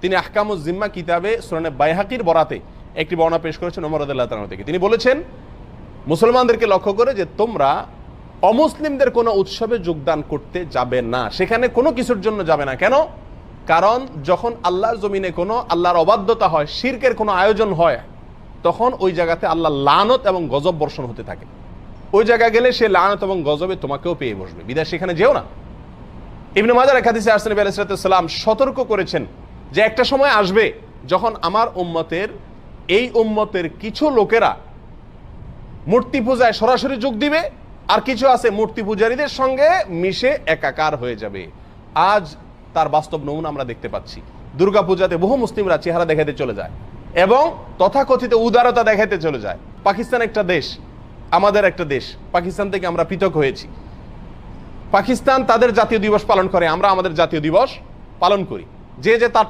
তিনি আহকামুজ জিম্মা কিতাবে সুনানে বাইহাকির বরাতে একটি বর্ণনা পেশ করেছেন ওমর রাদিয়াল্লাহু তাআলা থেকে। তিনি বলেছেন মুসলমানদেরকে লক্ষ্য করে যে তোমরা অমুসলিমদের কোনো উৎসবে যোগদান করতে যাবে না, সেখানে কোনো কিছুর জন্য যাবে না। কেন? কারণ যখন আল্লাহর জমিনে কোনো আল্লাহর অবাধ্যতা হয়, শিরকের কোনো আয়োজন হয়, তখন ওই জায়গাতে আল্লাহর লানত এবং গজব বর্ষণ হতে থাকে। ওই জায়গা গেলে সে লানত এবং গজবে তোমাকেও পেয়ে বসবে, বিদায় সেখানে যেও না। ইবনে মাজার এক হাদিসে আসছে নবী আলাইহিস সালাম সতর্ক করেছেন যে একটা সময় আসবে যখন আমার উম্মতের কিছু লোকেরা মূর্তি পূজায় সরাসরি যোগ দিবে, আর কিছু আছে মূর্তি পূজারীদের সঙ্গে মিশে একাকার হয়ে যাবে। আজ তার বাস্তব নমুনা আমরা দেখতে পাচ্ছি। দুর্গা পূজাতে বহু মুসলিমরা চেহারা দেখাতে চলে যায় এবং তথাকথিত উদারতা দেখাতে চলে যায়। পাকিস্তান একটা দেশ, আমাদের একটা দেশ, পাকিস্তান থেকে আমরা পৃথক হয়েছি। পাকিস্তান তাদের জাতীয় দিবস পালন করে, আমরা আমাদের জাতীয় দিবস পালন করি। যে তার